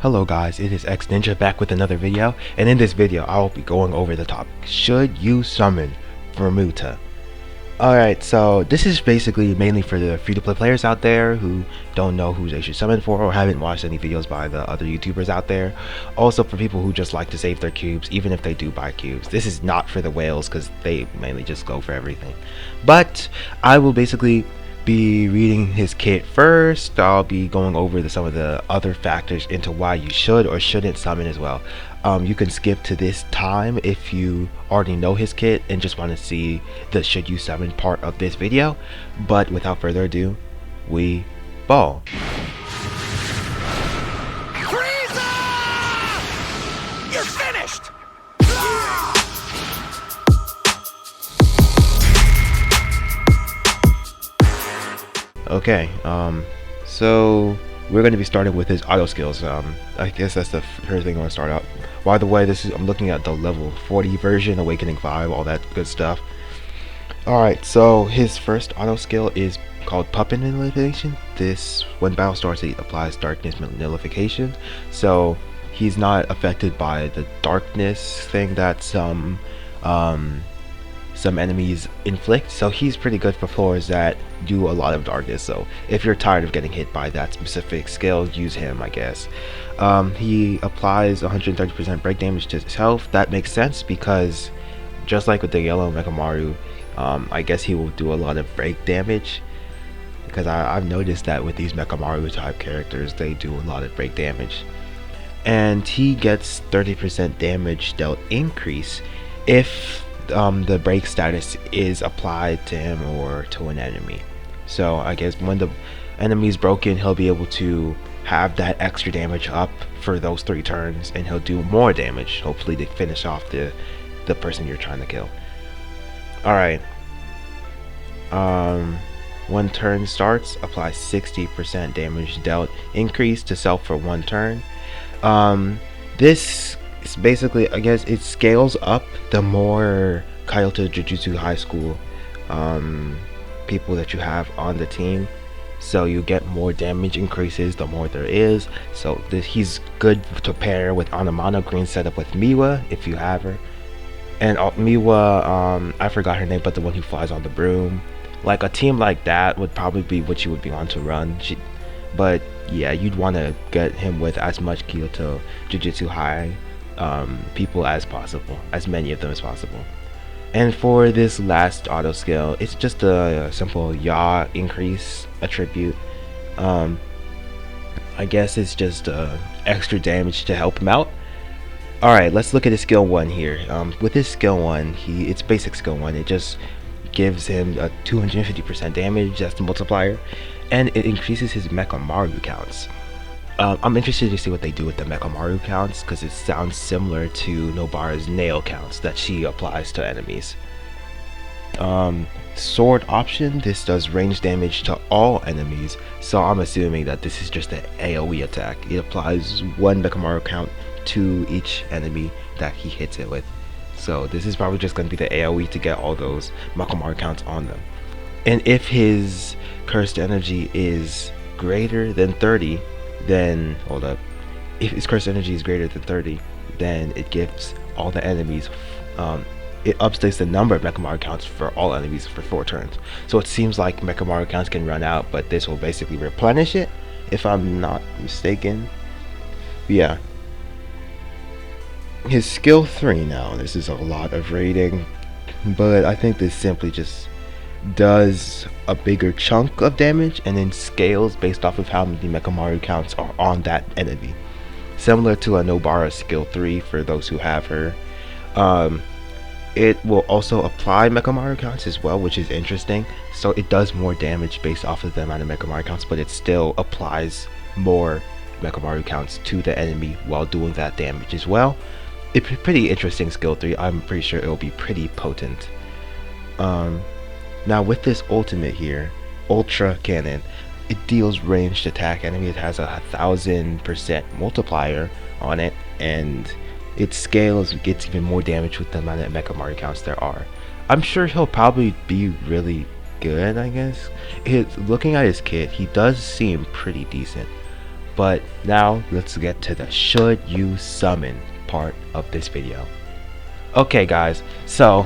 Hello guys, it is X Ninja back with another video, and in this video I will be going over the topic, should you summon for Muta? Alright, so this is basically mainly for the free-to-play players out there who don't know who they should summon for or haven't watched any videos by the other YouTubers out there. Also for people who just like to save their cubes, even if they do buy cubes. This is not for the whales because they mainly just go for everything. But I will basically be reading his kit first. I'll be going over some of the other factors into why you should or shouldn't summon as well. You can skip to this time if you already know his kit and just want to see the should you summon part of this video. But without further ado, we ball. You're finished! Okay, so we're going to be starting with his auto skills. I guess that's the first thing I want to start out. By the way, I'm looking at the level 40 version, Awakening 5, all that good stuff. Alright, so his first auto skill is called Puppet Nullification. This, when battle starts, it applies darkness nullification. So he's not affected by the darkness thing that some enemies inflict, so he's pretty good for floors that do a lot of darkness. So if you're tired of getting hit by that specific skill, use him, I guess. He applies 130% break damage to his health. That makes sense because just like with the yellow Mechamaru, I guess he will do a lot of break damage, because I've noticed that with these Mechamaru type characters, they do a lot of break damage. And he gets 30% damage dealt increase if the break status is applied to him or to an enemy. So I guess when the enemy is broken, he'll be able to have that extra damage up for those 3 turns, and he'll do more damage, hopefully to finish off the person you're trying to kill. Alright, when turn starts, apply 60% damage dealt increase to self for 1 turn. This is basically, I guess it scales up the more Kyoto Jujutsu High School people that you have on the team, so you get more damage increases the more there is. So he's good to pair with Anamano Green setup with Miwa if you have her. And Miwa, I forgot her name, but the one who flies on the broom. Like a team like that would probably be what you would be on to run. But yeah, you'd want to get him with as much Kyoto Jujutsu High people as possible, as many of them as possible. And for this last auto skill, it's just a simple yaw increase attribute. I guess it's just extra damage to help him out. Alright, let's look at his skill 1 here. With his skill 1, it's basic skill 1. It just gives him a 250% damage, that's the multiplier, and it increases his Mechamaru counts. I'm interested to see what they do with the Mechamaru counts, because it sounds similar to Nobara's nail counts that she applies to enemies. Sword option, this does range damage to all enemies, so I'm assuming that this is just an AoE attack. It applies 1 Mechamaru count to each enemy that he hits it with. So this is probably just going to be the AoE to get all those Mechamaru counts on them. And if his cursed energy is greater than 30, then if his cursed energy is greater than 30, then it gives all the enemies, it updates the number of Mechamaru counts for all enemies for 4 turns. So it seems like Mechamaru counts can run out, but this will basically replenish it, if I'm not mistaken. Yeah. His skill 3 now, this is a lot of rating, but I think this simply just does a bigger chunk of damage and then scales based off of how many Mechamaru counts are on that enemy, similar to a Nobara skill 3 for those who have her. It will also apply Mechamaru counts as well, which is interesting. So it does more damage based off of the amount of Mechamaru counts, but it still applies more Mechamaru counts to the enemy while doing that damage as well. It's pretty interesting skill 3. I'm pretty sure it will be pretty potent. Now with this ultimate here, Ultra Cannon, it deals ranged attack enemy. It has a 1000% multiplier on it, and it scales, gets even more damage with the amount of Mechamaru counts there are. I'm sure he'll probably be really good, I guess. Looking at his kit, he does seem pretty decent. But now let's get to the should you summon part of this video. Okay guys, so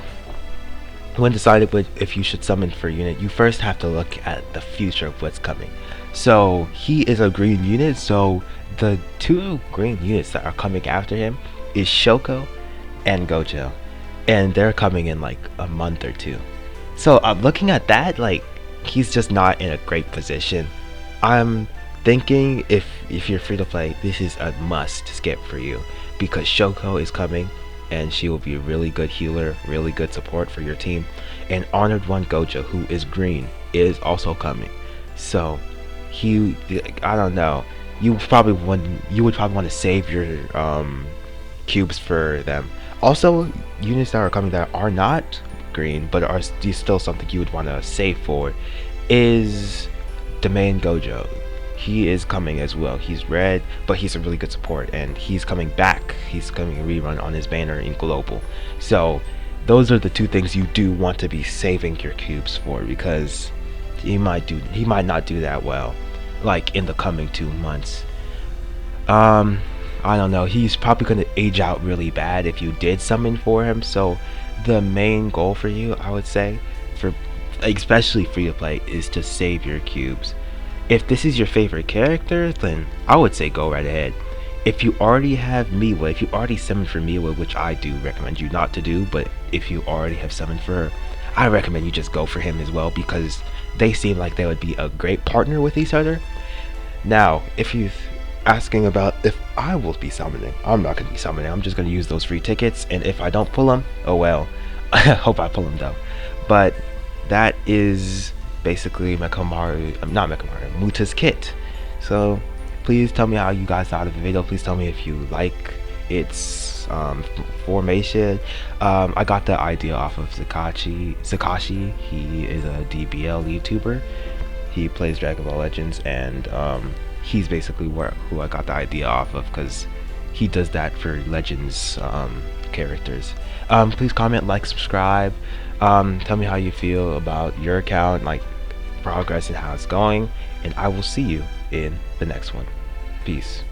when deciding if you should summon for a unit, you first have to look at the future of what's coming. So he is a green unit, so the two green units that are coming after him is Shoko and Gojo, and they're coming in like a month or two. So looking at that, like, he's just not in a great position. I'm thinking if you're free to play, this is a must skip for you, because Shoko is coming and she will be a really good healer, really good support for your team. And Honored One Gojo, who is green, is also coming. So I don't know, you would probably want to save your cubes for them. Also, units that are coming that are not green but are still something you would want to save for is the main Gojo. He is coming as well. He's red, but he's a really good support, and he's coming back. He's coming a rerun on his banner in global. So those are the two things you do want to be saving your cubes for, because he might not do that well, like in the coming 2 months. I don't know. He's probably gonna age out really bad if you did summon for him. So the main goal for you, I would say, for especially free to play, is to save your cubes. If this is your favorite character, then I would say go right ahead. If you already have Miwa, if you already summoned for Miwa, which I do recommend you not to do, but if you already have summoned for her, I recommend you just go for him as well, because they seem like they would be a great partner with each other. Now, if you're asking about if I will be summoning, I'm not going to be summoning. I'm just going to use those free tickets, and if I don't pull them, oh well. I hope I pull them though. But that is basically Muta's kit. So please tell me how you guys thought of the video. Please tell me if you like its formation. I got the idea off of Zakashi. He is a DBL YouTuber. He plays Dragon Ball Legends, and he's basically who I got the idea off of, because he does that for Legends characters. Please comment, like, subscribe. Tell me how you feel about your account, like progress and how it's going, and I will see you in the next one. Peace.